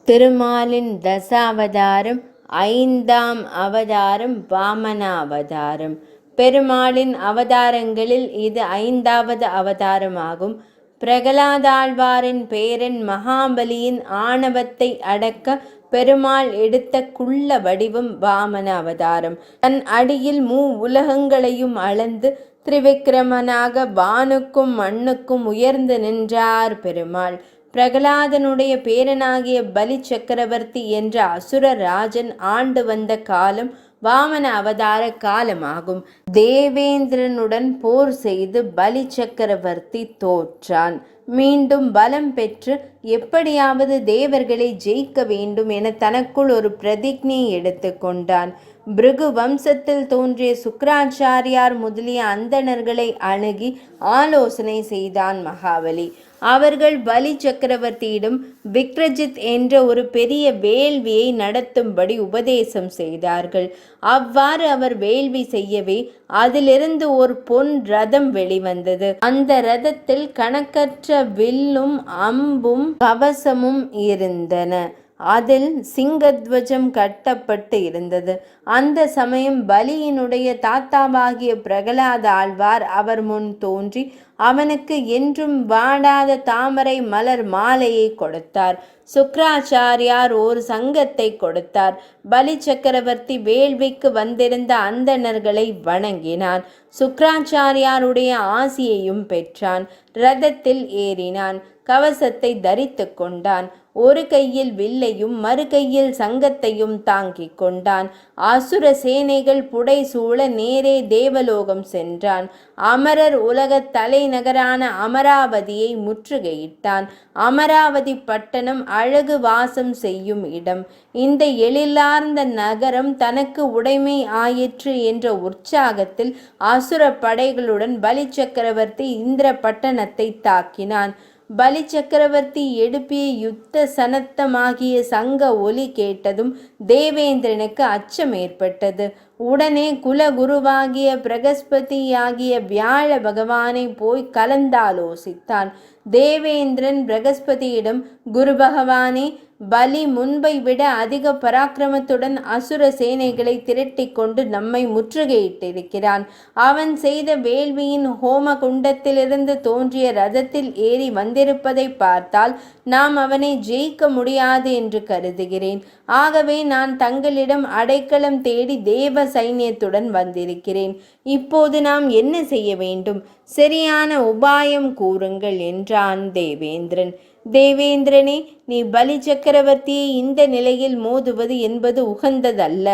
திருமாலின் தசாவதாரம். ஐந்தாம் அவதாரம் வாமனாவதாரம். பெருமாளின் அவதாரங்களில் இது ஐந்தாவது அவதாரமாகும். பிரகலாதாழ்வாரின் பேரன் மகாபலியின் ஆணவத்தை அடக்க பெருமாள் எடுத்த குள்ள வடிவம் வாமன அவதாரம். தன் அடியில் உலகங்களையும் அளந்து திரிவிக்கிரமனாக வானுக்கும் மண்ணுக்கும் உயர்ந்து நின்றார் பெருமாள். பிரகலாதனுடைய பேரனாகிய பலி சக்கரவர்த்தி என்ற அசுர ராஜன் ஆண்டு வந்த காலம் வாமன அவதார காலமாகும். தேவேந்திரனுடன் போர் செய்து பலி சக்கரவர்த்தி தோற்றான். மீண்டும் பலம் பெற்று எப்படியாவது தேவர்களை ஜெயிக்க வேண்டும் என தனக்குள் ஒரு பிரதிஜையை எடுத்து கொண்டான். பிருகு வம்சத்தில் தோன்றிய சுக்ராச்சாரியார் முதலிய அந்தணர்களை அணுகி ஆலோசனை செய்தான் மகாபலி. அவர்கள் பலி சக்கரவர்த்தியிடம் விக்ரஜித் என்ற ஒரு பெரிய வேள்வியை நடத்தும்படி உபதேசம் செய்தார்கள். அவ்வாறு அவர் வேள்வி செய்யவே அதிலிருந்து ஒரு பொன் ரதம் வெளிவந்தது. அந்த ரதத்தில் கணக்கற்ற வில்லும் அம்பும் கவசமும் இருந்தன. அதில் சிங்கத்வஜம் கட்டப்பட்டு இருந்தது. அந்த சமயம் பலியினுடைய தாத்தாவாகிய பிரகலாத ஆழ்வார் அவர் முன் தோன்றி அவனுக்கு என்றும் வாடாத தாமரை மலர் மாலையை கொடுத்தார். சுக்ராச்சாரியார் ஒரு சங்கத்தை கொடுத்தார். பலி சக்கரவர்த்தி வேள்விக்கு வந்திருந்த அந்தணர்களை வணங்கினான். சுக்ராச்சாரியாருடைய ஆசியையும் பெற்றான். ரதத்தில் ஏறினான். கவசத்தை தரித்து கொண்டான். ஒரு கையில் வில்லையும் மறு கையில் சங்கத்தையும் தாங்கிக் கொண்டான். அசுர சேனைகள் புடை சூழ நேரே தேவலோகம் சென்றான். அமரர் உலக தலைநகரான அமராவதியை முற்றுகையிட்டான். அமராவதி பட்டணம் அழகு வாசம் செய்யும் இடம். இந்த எழிலார்ந்த நகரம் தனக்கு உடைமை ஆயிற்று என்ற உற்சாகத்தில் அசுர படைகளுடன் பலி சக்கரவர்த்தி இந்திர பட்டணத்தை தாக்கினான். பலி சக்கரவர்த்தி எழுப்பிய யுத்த சனத்தமாகிய சங்க ஒலி கேட்டதும் தேவேந்திரனுக்கு அச்சம் ஏற்பட்டது. உடனே குலகுருவாகிய பிரகஸ்பதியாகிய வியாழ பகவானை போய் கலந்தாலோசித்தான். தேவேந்திரன் பிரகஸ்பதியிடம், குரு பகவானே, பலி முன்பை விட அதிக பராக்கிரமத்துடன் அசுர சேனைகளை திரட்டி கொண்டு நம்மை முற்றுகையிட்டிருக்கிறான். அவன் செய்த வேள்வியின் ஹோம குண்டத்திலிருந்து தோன்றிய ரதத்தில் ஏறி வந்திருப்பதை பார்த்தால் நாம் அவனை ஜெயிக்க முடியாது என்று கருதுகிறேன். ஆகவே நான் தங்களிடம் அடைக்கலம் தேடி தேவ சைன்யத்துடன் வந்திருக்கிறேன். இப்போது நாம் என்ன செய்ய வேண்டும்? சரியான உபாயம் கூறுங்கள் என்றான் தேவேந்திரன். தேவேந்திரனே, நீ பலி சக்கரவர்த்தியை இந்த நிலையில் மோதுவது என்பது உகந்ததல்ல.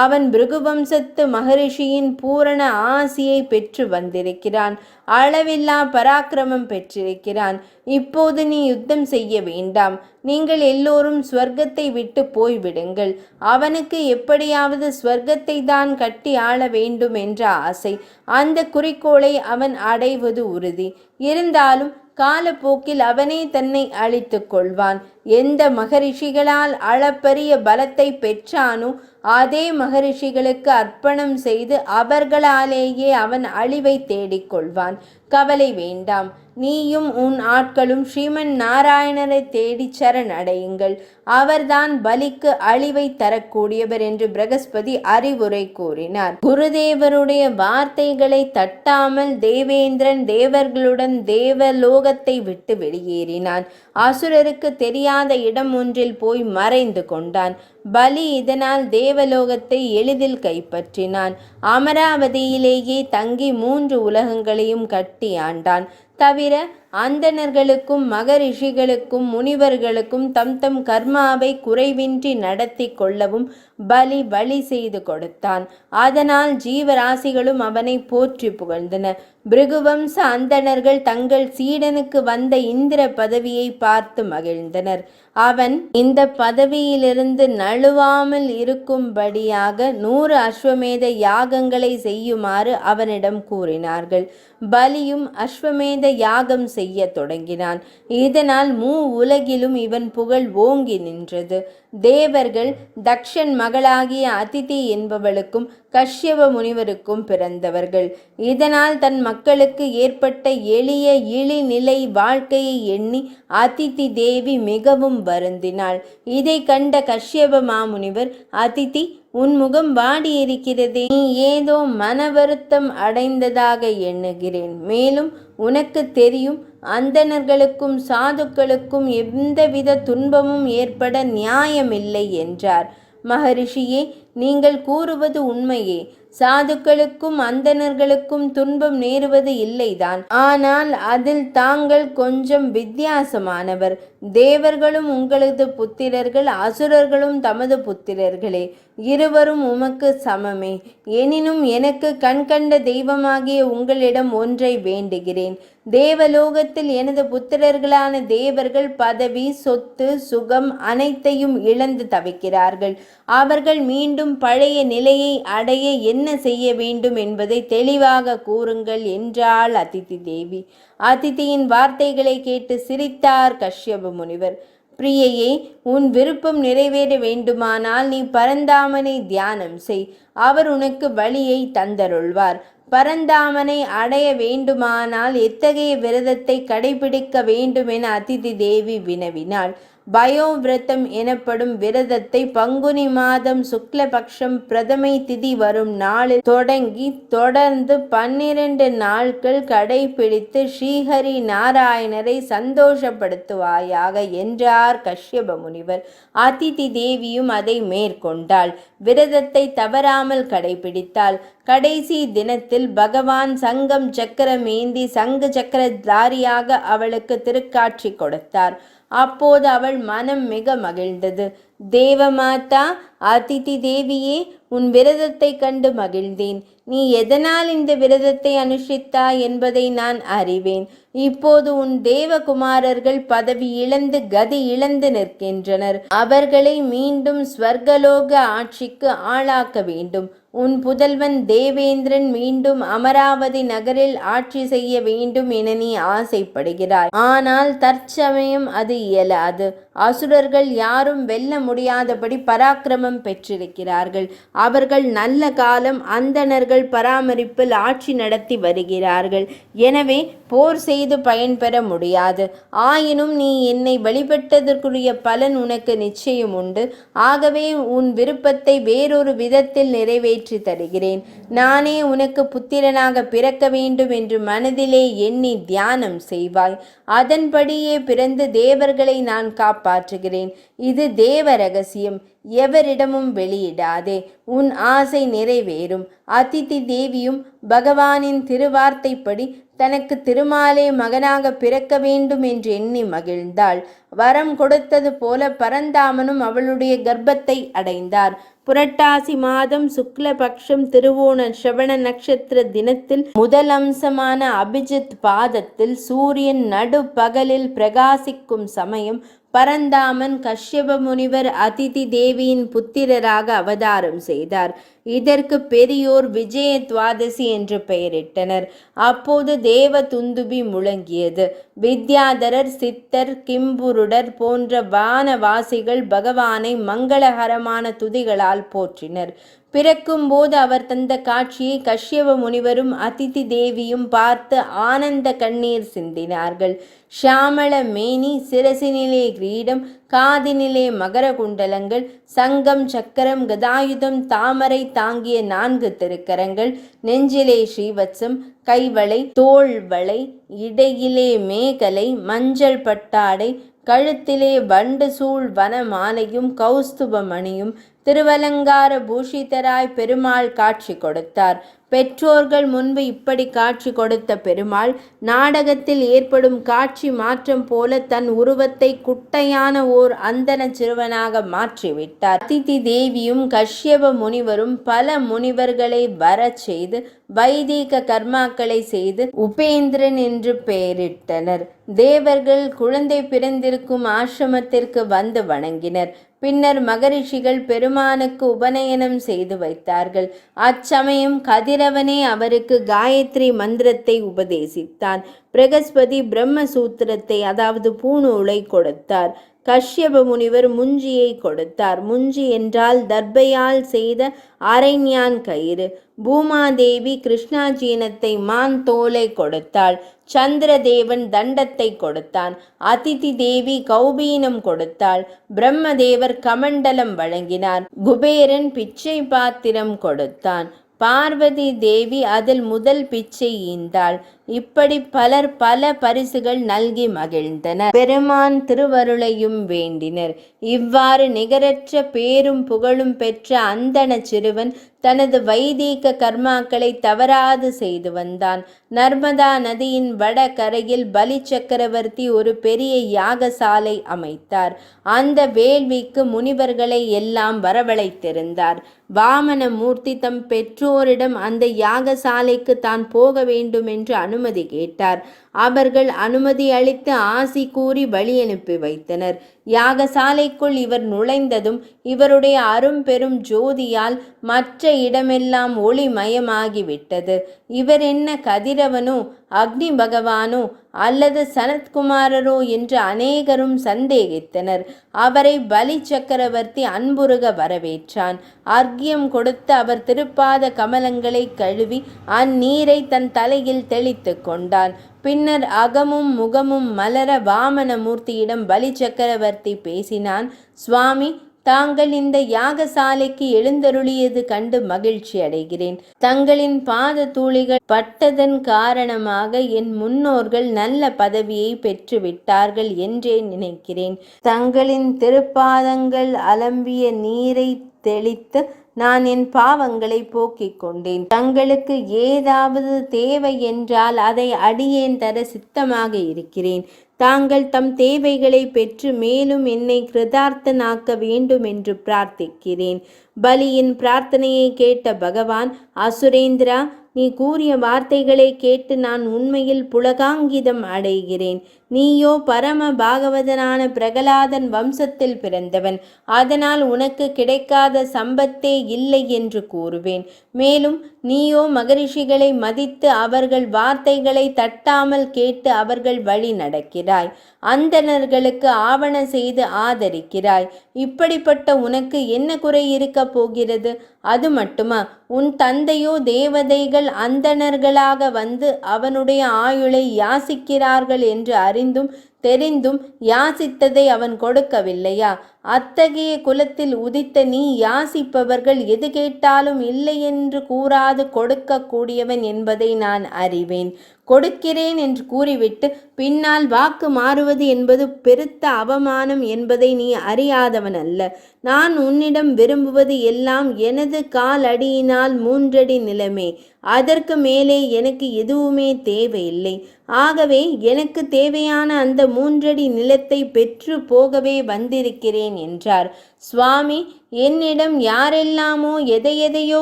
அவன் பிருகுவம்சத்து மகரிஷியின் பூரண ஆசியை பெற்று வந்திருக்கிறான். அளவில்லா பராக்கிரமம் பெற்றிருக்கிறான். இப்போது நீ யுத்தம் செய்ய வேண்டாம். நீங்கள் எல்லோரும் ஸ்வர்க்கத்தை விட்டு போய்விடுங்கள். அவனுக்கு எப்படியாவது ஸ்வர்க்கத்தை தான் கட்டி ஆள வேண்டும் என்ற ஆசை. அந்த குறிக்கோளை அவன் அடைவது உறுதி. இருந்தாலும் காலப்போக்கில் அவனே தன்னை அழித்து கொள்வான். எந்த மகரிஷிகளால் அளப்பரிய பலத்தை பெற்றானோ அதே மகரிஷிகளுக்கு அர்ப்பணம் செய்து அவர்களாலேயே அவன் அழிவை தேடிக்கொள்வான். கவலை வேண்டாம். நீயும் உன் ஆட்களும் ஸ்ரீமன் நாராயணரை தேடி சரணடையுங்கள். அவர்தான் பலிக்கு அழிவை தரக்கூடியவர் என்று பிரகஸ்பதி அறிவுரை கூறினார். குருதேவருடைய வார்த்தைகளை தட்டாமல் தேவேந்திரன் தேவர்களுடன் தேவலோகத்தை விட்டு வெளியேறினான். அசுரருக்கு தெரியாத இடம் ஒன்றில் போய் மறைந்து கொண்டான். பலி இதனால் தேவலோகத்தை எளிதில் கைப்பற்றினான். அமராவதியிலேயே தங்கி 3 உலகங்களையும் கட்டி ஆண்டான். தவிர அந்தணர்களுக்கும் மகரிஷிகளுக்கும் முனிவர்களுக்கும் தம் தம் கர்மாவை குறைவின்றி நடத்தி கொள்ளவும் பலி வழி செய்து கொடுத்தான். அதனால் ஜீவராசிகளும் அவனை போற்றி புகழ்ந்தனர். பிருகுவம்ச அந்தணர்கள் தங்கள் சீடனுக்கு வந்த இந்திர பதவியை பார்த்து மகிழ்ந்தனர். அவன் இந்த பதவியிலிருந்து நழுவாமல் இருக்கும்படியாக 100 அஸ்வமேத யாகங்களை செய்யுமாறு அவனிடம் கூறினார்கள். பலியும் அஸ்வமேத யாகம் செய்ய தொடங்கினான். இதனால் உலகிலும் இவன் புகழ் ஓங்கி நின்றது. தேவர்கள் தக்ஷன் மகளாகிய அதிதி என்பவளுக்கும் கஷ்யப முனிவருக்கும் பிறந்தவர்கள். இதனால் தன் மக்களுக்கு ஏற்பட்ட எளிய இழிநிலை வாழ்க்கையை எண்ணி அதிதி தேவி மிகவும் வருந்தினாள். இதை கண்ட கஷ்யப மாமுனிவர், அதிதி, உன் முகம் வாடியிருக்கிறதே, நீ ஏதோ மன வருத்தம் அடைந்ததாக எண்ணுகிறேன். மேலும் உனக்கு தெரியும், அந்தணர்களுக்கும் சாதுக்களுக்கும் எந்தவித துன்பமும் ஏற்பட நியாயமில்லை என்றார். மகரிஷியே, நீங்கள் கூறுவது உண்மையே. சாதுக்களுக்கும் அந்தணர்களுக்கும் துன்பம் நேருவது இல்லைதான். ஆனால் அதில் தாங்கள் கொஞ்சம் வித்தியாசமானவர். தேவர்களும் உங்களது புத்திரர்கள், அசுரர்களும் தமது புத்திரர்களே. இருவரும் உமக்கு சமமே. எனினும் எனக்கு கண்கண்ட தெய்வமாகிய உங்களிடம் ஒன்றை வேண்டுகிறேன். தேவலோகத்தில் எனது புத்திரர்களான தேவர்கள் பதவி, சொத்து, சுகம் அனைத்தையும் இழந்து தவிக்கிறார்கள். அவர்கள் மீண்டும் பழைய நிலையை அடைய என்ன செய்ய வேண்டும் என்பதை தெளிவாக கூறுங்கள் என்றாள் அதிதி தேவி. அதிதியின் வார்த்தைகளை கேட்டு சிரித்தார் கஷ்யப முனிவர். பிரியையே, உன் விருப்பம் நிறைவேற வேண்டுமானால் நீ பரந்தாமனை தியானம் செய். அவர் உனக்கு வழியை தந்தருள்வார். பரந்தாமனை அடைய வேண்டுமானால் எத்தகைய விரதத்தை கடைபிடிக்க வேண்டும் என அதிதி தேவி வினவினாள். பயோவிரதம் எனப்படும் விரதத்தை பங்குனி மாதம் சுக்லபக்ஷம் பிரதமை திதி வரும் நாளில் தொடங்கி தொடர்ந்து 12 நாட்கள் கடைபிடித்து ஸ்ரீஹரி நாராயணரை சந்தோஷப்படுத்துவாயாக என்றார் கஷ்யப முனிவர். அதிதி தேவியும் அதை மேற்கொண்டாள். விரதத்தை தவறாமல் கடைபிடித்தாள். கடைசி தினத்தில் பகவான் சங்கம் சக்கரம் ஏந்தி சங்கு சக்கரதாரியாக அவளுக்கு திருக்காட்சி கொடுத்தார். அப்போது அவள் மனம் மிக மகிழ்ந்தது. தேவமாதா அதிதி தேவியே, உன் விரதத்தை கண்டு மகிழ்ந்தேன். நீ எதனால் இந்த விரதத்தை அனுஷ்டித்தாய் என்பதை நான் அறிவேன். இப்போது உன் தேவகுமாரர்கள் பதவி இழந்து கதி இழந்து நிற்கின்றனர். அவர்களை மீண்டும் ஸ்வர்கலோக ஆட்சிக்கு ஆளாக்க வேண்டும். உன் புதல்வன் தேவேந்திரன் மீண்டும் அமராவதி நகரில் ஆட்சி செய்ய வேண்டும் என நீ ஆசைப்படுகிறாய். ஆனால் தற்சமயம் அது இயலாது. அசுரர்கள் யாரும் வெல்ல முடியாதபடி பராக்கிரமம் பெற்றிருக்கிறார்கள். அவர்கள் நல்ல காலம் அந்தணர்கள் பராமரிப்பில் ஆட்சி நடத்தி வருகிறார்கள். எனவே போர் செய்து பயன்பெற முடியாது. ஆயினும் நீ என்னை வழிபட்டதற்குரிய பலன் உனக்கு நிச்சயம் உண்டு. ஆகவே உன் விருப்பத்தை வேறொரு விதத்தில் நிறைவேற்றி தருகிறேன். நானே உனக்கு புத்திரனாக பிறக்க வேண்டும் என்று மனதிலே எண்ணி தியானம் செய்வாய். அதன்படியே பிறந்து தேவர்களை நான் காப்பாற்றுகிறேன். இது தேவ ரகசியம். எவரிடமும் வெளியிடாதே. உன் ஆசை நிறைவேறும். அதிதி தேவியும் பகவானின் திருவார்த்தைப்படி தனக்கு திருமாலே மகனாக பிறக்க வேண்டும் என்று எண்ணி மகிழ்ந்தாள். வரம் கொடுத்தது போல பரந்தாமனும் அவளுடைய கர்ப்பத்தை அடைந்தார். புரட்டாசி மாதம் சுக்லபக்ஷம் திருவோண ஸ்ரவண நட்சத்திர தினத்தில் முதல் அம்சமான அபிஜித் பாதத்தில் சூரியன் நடு பகலில் பிரகாசிக்கும் சமயம் பரந்தாமன் கஷ்யப முனிவர் அதிதி தேவியின் புத்திரராக அவதாரம் செய்தார். இதற்கு பெரியோர் விஜய துவாதசி என்று பெயரிட்டனர். அப்போது தேவ துந்துபி முழங்கியது. வித்யாதரர், சித்தர், கிம்புருடர் போன்ற வானவாசிகள் பகவானை மங்களகரமான துதிகளால் போற்றினர். பிறக்கும்போது அவர் தந்த காட்சியை கஷ்யப முனிவரும் அதிதி தேவியும் பார்த்து ஆனந்த கண்ணீர் சிந்தினார்கள். ஷியாமள மேனி, சிரசினிலே கிரீடம், காதினிலே மகர குண்டலங்கள், சங்கம், சக்கரம், கதாயுதம், தாமரை தாங்கிய 4 திருக்கரங்கள், நெஞ்சிலே ஸ்ரீவத்சம், கைவளை, தோள்வளை, இடையிலே மேகலை, மஞ்சள் பட்டாடை, கழுத்திலே வண்டு சூழ் வன மாலையும் கௌஸ்துபமணியும் திருவலங்கார பூஷிதராய் பெருமாள் காட்சி கொடுத்தார். பெற்றோர்கள் முன்பு இப்படி காட்சி கொடுத்த பெருமாள் நாடகத்தில் ஏற்படும் காட்சி மாற்றம் போல தன் உருவத்தை குட்டையான ஓர் அந்தன சிறுவனாக மாற்றிவிட்டார். அதிதி தேவியும் கஷ்யப முனிவரும் பல முனிவர்களை வரச் செய்து வைதீக கர்மாக்களை செய்து உபேந்திரன் என்று பெயரிட்டனர். தேவர்கள் குழந்தை பிறந்திருக்கும் ஆசிரமத்திற்கு வந்து வணங்கினர். பின்னர் மகரிஷிகள் பெருமானுக்கு உபநயனம் செய்து வைத்தார்கள். அச்சமயம் கதிரவனே அவருக்கு காயத்ரி மந்திரத்தை உபதேசித்தான். பிரகஸ்பதி பிரம்மசூத்திரத்தை அதாவது பூநூலை கொடுத்தார். கஷ்யப முனிவர் முஞ்சியை கொடுத்தார். முஞ்சி என்றால் தர்பையால் செய்த அரைஞான் கயிறு. பூமாதேவி கிருஷ்ணாஜீனத்தை மான் தோலை கொடுத்தாள். சந்திரதேவன் தண்டத்தை கொடுத்தான். அதிதி தேவி கௌபீனம் கொடுத்தாள். பிரம்மதேவர் கமண்டலம் வழங்கினார். குபேரன் பிச்சை பாத்திரம் கொடுத்தான். பார்வதி தேவி அதில் முதல் பிச்சை ஈந்தாள். இப்படி பலர் பல பரிசுகள் நல்கி மகிழ்ந்தனர். பெருமான் திருவருளையும் வேண்டினர். இவ்வாறு நிகரற்ற பேரும் புகழும் பெற்ற அந்தண சிறுவன் தனது வைதீக கர்மாக்களை தவறாது செய்து வந்தான். நர்மதா நதியின் வட கரையில் பலி சக்கரவர்த்தி ஒரு பெரிய யாகசாலை அமைத்தார். அந்த வேள்விக்கு முனிவர்களை எல்லாம் வரவழைத்திருந்தார். வாமனமூர்த்தி தம் பெற்றோரிடம் அந்த யாகசாலைக்கு தான் போக வேண்டும் என்று அனுமதி கேட்டார். அவர்கள் அனுமதி அளித்து ஆசி கூறி வழி அனுப்பி வைத்தனர். யாகசாலைக்குள் இவர் நுழைந்ததும் இவருடைய அரும்பெரும் ஜோதியால் மற்ற இடமெல்லாம் ஒளிமயமாகிவிட்டது. இவர் என்ன கதிரவனோ அக்னி பகவானோ அல்லது சனத்குமாரரோ என்று அநேகரும் சந்தேகித்தனர். அவரை பலி சக்கரவர்த்தி அன்புருக வரவேற்றான். அர்க்கியம் கொடுத்து அவர் திருப்பாத கமலங்களை கழுவி அந்நீரை தன் தலையில் தெளித்து கொண்டான். பின்னர் அகமும் முகமும் மலர வாமனமூர்த்தியிடம் பலி சக்கரவர்த்தி பேசினான். சுவாமி, தாங்கள் இந்த யாகசாலைக்கு எழுந்தருளியது கண்டு மகிழ்ச்சி அடைகிறேன். தங்களின் பாத தூளிகள் பட்டதன் காரணமாக என் முன்னோர்கள் நல்ல பதவியை பெற்றுவிட்டார்கள் என்றே நினைக்கிறேன். தங்களின் திருப்பாதங்கள் அலம்பிய நீரை தெளித்து நான் என் பாவங்களை போக்கிக் கொண்டேன். தங்களுக்கு ஏதாவது தேவை என்றால் அதை அடியேன் தர சித்தமாக இருக்கிறேன். தாங்கள் தம் தேவைகளை பெற்று மேலும் என்னை கிருதார்த்தனாக்க வேண்டும் என்று பிரார்த்திக்கிறேன். பலியின் பிரார்த்தனையை கேட்ட பகவான், அசுரேந்திரா, நீ கூறிய வார்த்தைகளை கேட்டு நான் உண்மையில் புலகாங்கிதம் அடைகிறேன். நீயோ பரம பாகவதனான பிரகலாதன் வம்சத்தில் பிறந்தவன். அதனால் உனக்கு கிடைக்காத சம்பத்தே இல்லை என்று கூறுவேன். மேலும் நீயோ மகரிஷிகளை மதித்து அவர்கள் வார்த்தைகளை தட்டாமல் கேட்டு அவர்கள் வழி நடக்கிறாய். அந்தணர்களுக்கு ஆவண செய்து ஆதரிக்கிறாய். இப்படிப்பட்ட உனக்கு என்ன குறை இருக்க போகிறது? அது மட்டுமா, உன் தந்தையோ தேவதைகள் அந்தணர்களாக வந்து அவனுடைய ஆயுளை யாசிக்கிறார்கள் என்று அறிந்தும் தெரிந்தும் யாசித்ததை அவன் கொடுக்கவில்லையா? அத்தகைய குலத்தில் உதித்த நீ யாசிப்பவர்கள் எது கேட்டாலும் இல்லை என்று கூறாது கொடுக்க கூடியவன் என்பதை நான் அறிவேன். கொடுக்கிறேன் என்று கூறிவிட்டு பின்னால் வாக்கு மாறுவது என்பது பெருத்த அவமானம் என்பதை நீ அறியாதவன் அல்ல. நான் உன்னிடம் விரும்புவது எல்லாம் எனது கால் அடியினால் 3 அடி நிலமே. அதற்கு மேலே எனக்கு எதுவுமே தேவையில்லை. ஆகவே எனக்கு தேவையான அந்த 3 அடி நிலத்தை பெற்று போகவே வந்திருக்கிறேன் என்றார். சுவாமி, என்னிடம் யாரெல்லாமோ எதையெதையோ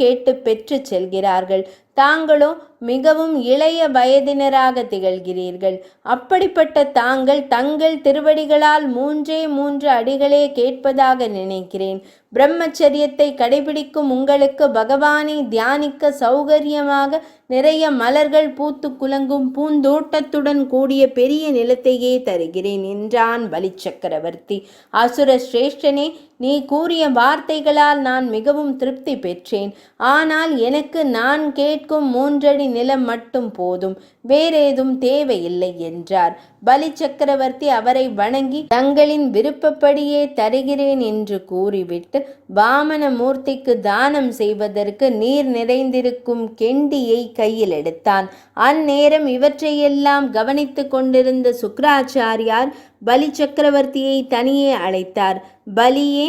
கேட்டு பெற்று செல்கிறார்கள். தாங்களோ மிகவும் இளைய வயதினராக திகழ்கிறீர்கள். அப்படிப்பட்ட தாங்கள் தங்கள் திருவடிகளால் 3 அடிகளே கேட்பதாக நினைக்கிறேன். பிரம்மச்சரியத்தை கடைபிடிக்கும் உங்களுக்கு பகவானை தியானிக்க சௌகரியமாக நிறைய மலர்கள் பூத்து குலங்கும் பூந்தோட்டத்துடன் கூடிய பெரிய நிலத்தையே தருகிறேன் என்றான் பலி சக்கரவர்த்தி. அசுர சிரேஷ்டனே, நீ கூறிய வார்த்தைகளால் நான் மிகவும் திருப்தி பெற்றேன். ஆனால் எனக்கு நான் கேட்கும் 3 அடி நிலம் மட்டும் போதும், வேறேதும் தேவையில்லை என்றார். பலி சக்கரவர்த்தி அவரை வணங்கி தங்களின் விருப்பப்படியே தருகிறேன் என்று கூறிவிட்டு வாமனமூர்த்திக்கு தானம் செய்வதற்கு நீர் நிறைந்திருக்கும் கெண்டியை கையில் எடுத்தான். அந்நேரம் இவற்றையெல்லாம் கவனித்து கொண்டிருந்த சுக்ராச்சாரியார் பலி சக்கரவர்த்தியை தனியே அழைத்தார். பலியே,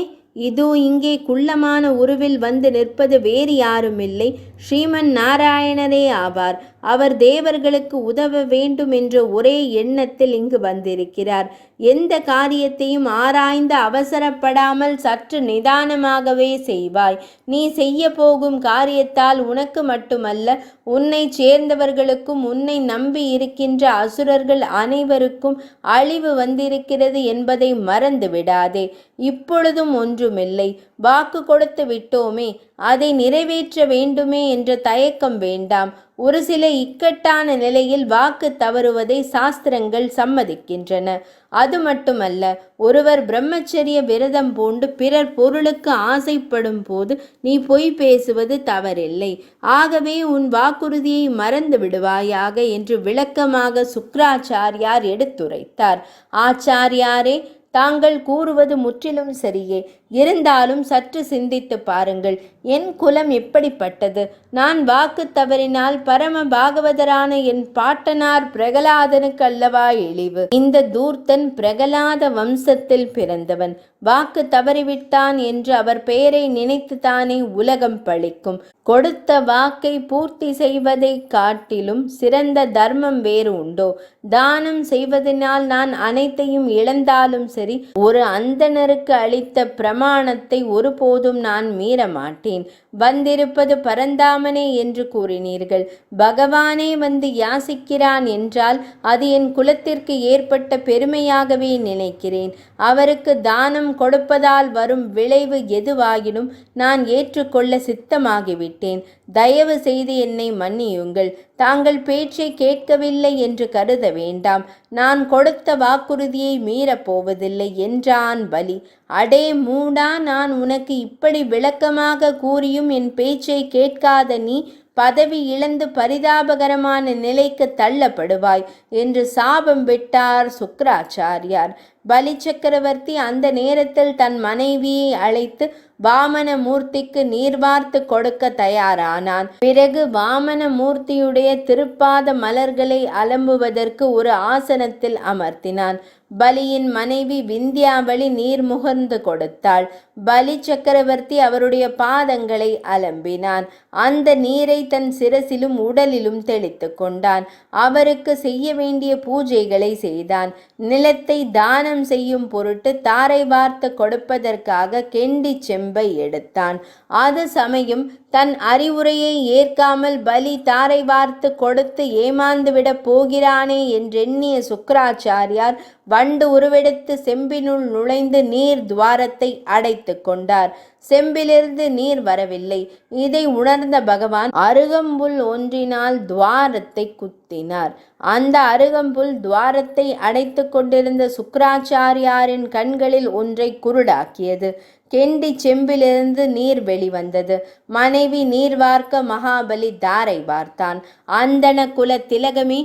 இதோ இங்கே குள்ளமான உருவில் வந்து நிற்பது வேறு யாருமில்லை, ஸ்ரீமன் நாராயணரே ஆவார். அவர் தேவர்களுக்கு உதவ வேண்டும் என்ற ஒரே எண்ணத்தில் இங்கு வந்திருக்கிறார். எந்த காரியத்தையும் ஆராய்ந்து அவசரப்படாமல் சற்று நிதானமாகவே செய்வாய். நீ செய்ய போகும் காரியத்தால் உனக்கு மட்டுமல்ல, உன்னை சேர்ந்தவர்களுக்கும் உன்னை நம்பி இருக்கின்ற அசுரர்கள் அனைவருக்கும் அழிவு வந்திருக்கிறது என்பதை மறந்து விடாதே. இப்பொழுதும் ஒன்றுமில்லை, வாக்கு கொடுத்து விட்டோமே, அதை நிறைவேற்ற வேண்டுமே என்ற தயக்கம் வேண்டாம். ஒரு சில இக்கட்டான நிலையில் வாக்கு தவறுவதை சாஸ்திரங்கள் சம்மதிக்கின்றன. அது மட்டுமல்ல, ஒருவர் பிரம்மச்சரிய விரதம் பூண்டு பிறர் பொருளுக்கு ஆசைப்படும் போது நீ பொய் பேசுவது தவறில்லை. ஆகவே உன் வாக்குறுதியை மறந்து விடுவாயாக என்று விளக்கமாக சுக்ராச்சாரியார் எடுத்துரைத்தார். ஆச்சாரியாரே, தாங்கள் கூறுவது முற்றிலும் சரியே. இருந்தாலும் சற்று சிந்தித்து பாருங்கள். என் குலம் எப்படிப்பட்டது? நான் வாக்கு தவறினால் பரம பாகவதரான என் பாட்டனார் பிரகலாதனுக்கு அல்லவா இழிவு? இந்த தூர்த்தன் பிரகலாத வம்சத்தில் பிறந்தவன். வாக்கு தவறிவிட்டான் என்று அவர் பெயரை நினைத்துத்தானே உலகம் பழிக்கும். கொடுத்த வாக்கை பூர்த்தி செய்வதை காட்டிலும் சிறந்த தர்மம் வேறு உண்டோ? தானம் செய்வதனால் நான் அனைத்தையும் இழந்தாலும் சரி, ஒரு அந்தணருக்கு அளித்த பிரமாணத்தை ஒருபோதும் நான் மீற மாட்டேன். வந்திருப்பது பரந்தாமனே என்று கூறினீர்கள். பகவானே வந்து யாசிக்கிறான் என்றால் அது என் குலத்திற்கு ஏற்பட்ட பெருமையாகவே நினைக்கிறேன். அவருக்கு தானம் கொடுப்பதால் வரும் விளைவு எதுவாயினும் நான் ஏற்றுக்கொள்ள சித்தமாகிவிட்டேன். தயவு செய்து என்னை மன்னியுங்கள். தாங்கள் பேச்சை கேட்கவில்லை என்று கருத வேண்டாம். நான் கொடுத்த வாக்குறுதியை மீறப்போவதில்லை என்றான் பலி. அடே மூடா, நான் உனக்கு இப்படி விளக்கமாக கூறியும் என் பேச்சை கேட்காத நீ பதவி இழந்து பரிதாபகரமான நிலைக்கு தள்ளப்படுவாய் என்று சாபம் விட்டார் சுக்ராச்சாரியார். பலி சக்கரவர்த்தி அந்த நேரத்தில் தன் மனைவியை அழைத்து வாமனமூர்த்திக்கு நீர் வார்த்து கொடுக்க தயாரானான். பிறகு வாமனமூர்த்தியுடைய திருப்பாத மலர்களை அலம்புவதற்கு ஒரு ஆசனத்தில் அமர்த்தினான். பலியின் மனைவி விந்தியாவளி நீர் முகர்ந்து கொடுத்தாள். பலி சக்கரவர்த்தி அவருடைய பாதங்களை அலம்பினான். அந்த நீரை தன் சிரசிலும் உடலிலும் தெளித்து கொண்டான். அவருக்கு செய்ய வேண்டிய பூஜைகளை செய்தான். நிலத்தை தானம் செய்யும் பொருட்டு தாரை வார்த்து கொடுப்பதற்காக கெண்டி செம்பை எடுத்தான். அது சமயம் தன் அறிவுரையை ஏற்காமல் பலி தாரை வார்த்து கொடுத்து ஏமாந்துவிடப் போகிறானே என்றெண்ணிய சுக்ராச்சாரியார் வண்டு உருவெடுத்து செம்பினுள் நுழைந்து நீர் துவாரத்தை அடைத்து கொண்டார். செம்பிலிருந்து நீர் வரவில்லை. இதை உணர்ந்த பகவான் அருகம்புல் ஒன்றினால் துவாரத்தை குத்தினார். அந்த அருகம்புல் துவாரத்தை அடைத்து கொண்டிருந்த சுக்ராச்சாரியாரின் கண்களில் ஒன்றை குருடாக்கியது. கெண்டி செம்பிலிருந்து நீர் வெளிவந்தது. மனைவி நீர் வார்க்க மகாபலி தாரை வார்த்தான். அந்தண குல திலகமே,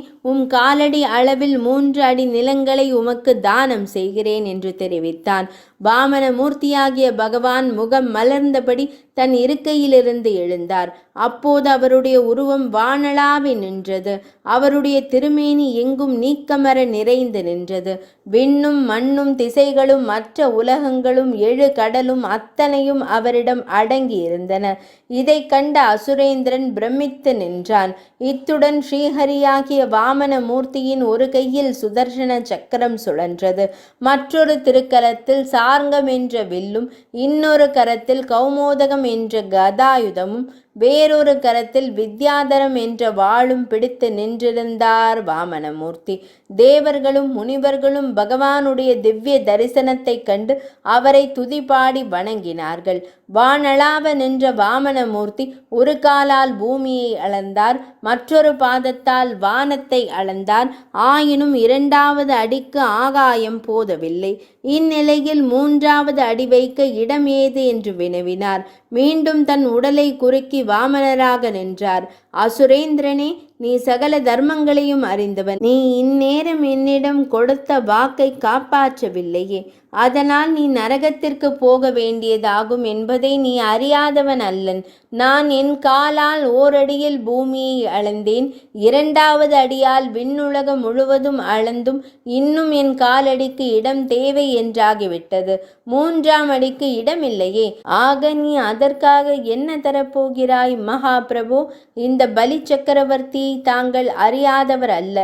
காலடி அளவில் 3 அடி நிலங்களை உமக்கு தானம் செய்கிறேன் என்று தெரிவித்தான். வாமனமூர்த்தியாகிய பகவான் முகம் மலர்ந்தபடி தன் இருக்கையிலிருந்து எழுந்தார். அப்போது அவருடைய உருவம் வானளாவி நின்றது. அவருடைய திருமேனி எங்கும் நீக்கமர நிறைந்து நின்றது. விண்ணும் மண்ணும் திசைகளும் மற்ற உலகங்களும் 7 கடலும் அத்தனையும் அவரிடம் அடங்கி இருந்தன. இதை கண்ட அசுரேந்திரன் பிரமித்து நின்றான். இத்துடன் ஸ்ரீஹரியாகிய வாமனமூர்த்தியின் ஒரு கையில் சுதர்சன சக்கரம் சுழன்றது. மற்றொரு திருக்கரத்தில் சார்ங்கம் என்ற வில்லும், இன்னொரு கரத்தில் கௌமோதகம் என்ற கதாயுதமும், வேறொரு கரத்தில் வித்யாதரம் என்ற வாளும் பிடித்து நின்றிருந்தார் வாமனமூர்த்தி. தேவர்களும் முனிவர்களும் பகவானுடைய திவ்ய தரிசனத்தை கண்டு அவரை துதிபாடி வணங்கினார்கள். வானளாவ நின்ற வாமனமூர்த்தி ஒரு காலால் பூமியை அளந்தார், மற்றொரு பாதத்தால் வானத்தை அளந்தார். ஆயினும் 2வது அடிக்கு ஆகாயம் போதவில்லை. இந்நிலையில் 3வது அடி வைக்க இடம் ஏது என்று வினவினார். மீண்டும் தன் உடலை குறுக்கி வாமனராக நின்றார். அசுரேந்திரனே, நீ சகல தர்மங்களையும் அறிந்தவன். நீ இந்நேரம் என்னிடம் கொடுத்த வாக்கை காப்பாற்றவில்லையே, அதனால் நீ நரகத்திற்கு போக வேண்டியதாகும் என்பதை நீ அறியாதவன் அல்லன். நான் என் காலால் ஓரடியில் பூமியை அளந்தேன், 2வது அடியால் விண்ணுலகம் முழுவதும் அளந்தும் இன்னும் என் காலடிக்கு இடம் தேவை என்றாகிவிட்டது. 3ஆம் அடிக்கு இடமில்லையே. ஆக நீ அதற்காக என்ன தரப்போகிறாய்? மகாபிரபு, இந்த பலி சக்கரவர்த்தியை தாங்கள் அறியாதவர் அல்ல.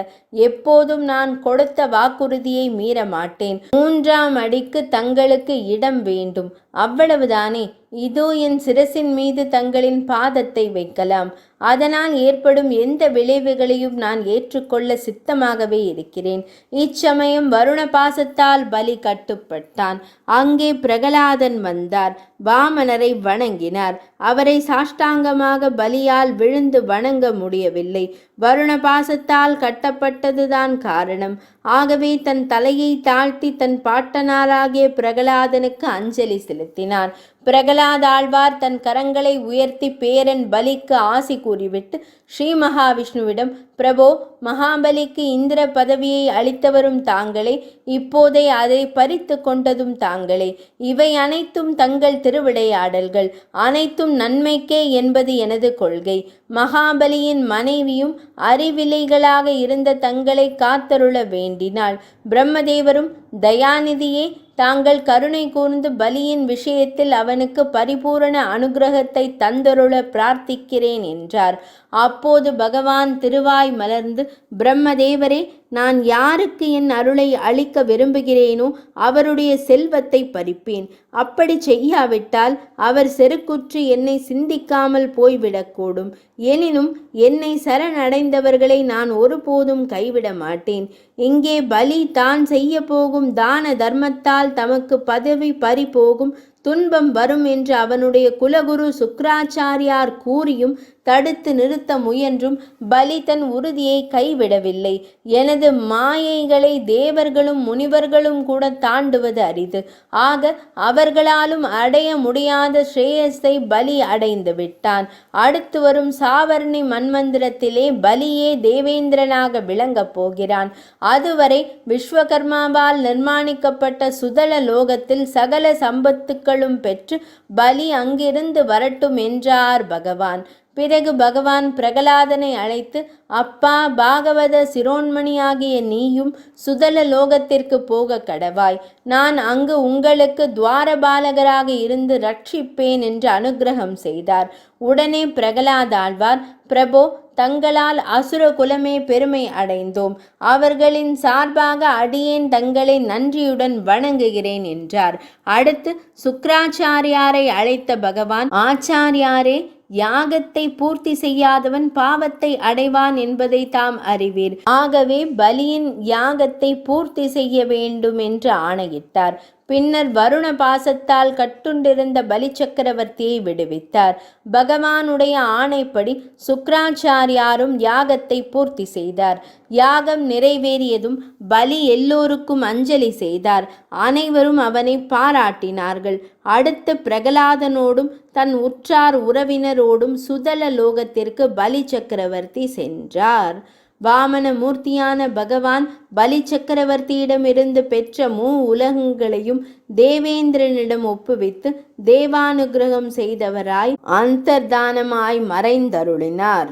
எப்போதும் நான் கொடுத்த வாக்குறுதியை மீற மாட்டேன். 3ஆம் அடிக்கு தங்களுக்கு இடம் வேண்டும், அவ்வளவுதானே. இதோ என் சிரசின் மீது தங்களின் பாதத்தை வைக்கலாம். அதனால் ஏற்படும் எந்த விளைவுகளையும் நான் ஏற்றுக்கொள்ள சித்தமாகவே இருக்கிறேன். இச்சமயம் வருண பாசத்தால் பலி கட்டுப்பட்டான். அங்கே பிரகலாதன் வந்தார். வாமனரை வணங்கினார். அவரை சாஷ்டாங்கமாக பலியால் விழுந்து வணங்க முடியவில்லை. வருண பாசத்தால் கட்டப்பட்டதுதான் காரணம். ஆகவே தன் தலையை தாழ்த்தி தன் பாட்டனாராகிய பிரகலாதனுக்கு அஞ்சலி செலுத்தினார். பிரகலாதாழ்வார் தன் கரங்களை உயர்த்தி பேரன் பலிக்கு ஆசி கூறிவிட்டு ஸ்ரீ மகாவிஷ்ணுவிடம், பிரபோ, மகாபலிக்கு இந்திர பதவியை அளித்தவரும் தாங்களே, இப்போதே அதை பறித்து கொண்டதும் தாங்களே. இவை அனைத்தும் தங்கள் திருவிளையாடல்கள், அனைத்தும் நன்மைக்கே என்பது எனது கொள்கை. மகாபலியின் மனைவியும் அறிவிலைகளாக இருந்த தங்களை காத்தருள வேண்டினாள். பிரம்மதேவரும், தயாநிதியே, தாங்கள் கருணை கூர்ந்து பலியின் விஷயத்தில் அவனுக்கு பரிபூரண அனுகிரகத்தை தந்தருள பிரார்த்திக்கிறேன் என்றார். அப்போது பகவான் திருவாய் மலர்ந்து, பிரம்மதேவரே, நான் யாருக்கு என் அருளை அளிக்க விரும்புகிறேனோ அவருடைய செல்வத்தை பறிப்பேன். அப்படி செய்யாவிட்டால் அவர் செருக்குற்று என்னை சிந்திக்காமல் போய்விடக்கூடும். எனினும் என்னை சரணடைந்தவர்களை நான் ஒருபோதும் கைவிட மாட்டேன். இங்கே பலி தான் செய்ய போகும் தான தர்மத்தால் தமக்கு பதவி பறிபோகும், துன்பம் வரும் என்று அவனுடைய குலகுரு சுக்ராச்சாரியார் கூறியும் தடுத்து நிறுத்த முயன்றும் பலி தன் உறுதியை கைவிடவில்லை. எனது மாயைகளை தேவர்களும் முனிவர்களும் கூட தாண்டுவது அரிது. ஆக அவர்களாலும் அடைய முடியாத ஸ்ரேயஸை பலி அடைந்து விட்டான். அடுத்து வரும் சாவர்ணி மன்மந்திரத்திலே பலியே தேவேந்திரனாக விளங்கப் போகிறான். அதுவரை விஸ்வகர்மாவால் நிர்மாணிக்கப்பட்ட சுதல லோகத்தில் சகல சம்பத்துக்களும் பெற்று பலி அங்கிருந்து வரட்டும் என்றார் பகவான். பிறகு பகவான் பிரகலாதனை அழைத்து, அப்பா, பாகவத சிரோன்மணியாகிய நீயும் சுதல லோகத்திற்கு போக கடவாய். நான் அங்கு உங்களுக்கு துவாரபாலகராக இருந்து ரட்சிப்பேன் என்று அனுக்கிரகம் செய்தார். உடனே பிரகலாதாழ்வார், பிரபோ, தங்களால் அசுர குலமே பெருமை அடைந்தோம். அவர்களின் சார்பாக அடியேன் தங்களை நன்றியுடன் வணங்குகிறேன் என்றார். அடுத்து சுக்ராச்சாரியாரை அழைத்த பகவான், ஆச்சாரியாரே, யாகத்தை பூர்த்தி செய்யாதவன் பாவத்தை அடைவான் என்பதை தாம் அறிவீர். ஆகவே பலியின் யாகத்தை பூர்த்தி செய்ய வேண்டும் என்று ஆணையிட்டார். பின்னர் வருண பாசத்தால் கட்டுண்டிருந்த பலி சக்கரவர்த்தியை விடுவித்தார். பகவானுடைய ஆணைப்படி சுக்ராச்சாரியாரும் யாகத்தை பூர்த்தி செய்தார். யாகம் நிறைவேறியதும் பலி எல்லோருக்கும் அஞ்சலி செய்தார். அனைவரும் அவனை பாராட்டினார்கள். அடுத்து பிரகலாதனோடும் தன் உற்றார் உறவினரோடும் சுதல லோகத்திற்கு பலி சக்கரவர்த்தி சென்றார். வாமன மூர்த்தியான பகவான் பலி சக்கரவர்த்தியிடமிருந்து பெற்ற உலகங்களையும் தேவேந்திரனிடம் ஒப்புவித்து தேவானுகிரகம் செய்தவராய் அந்தர்தானமாய் மறைந்தருளினார்.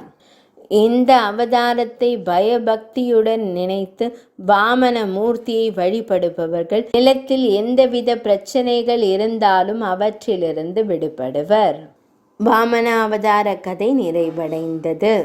இந்த அவதாரத்தை பயபக்தியுடன் நினைத்து வாமன மூர்த்தியை வழிபடுபவர்கள் நிலத்தில் எந்தவித பிரச்சனைகள் இருந்தாலும் அவற்றிலிருந்து விடுபடுவர். வாமன அவதார கதை நிறைவடைந்தது.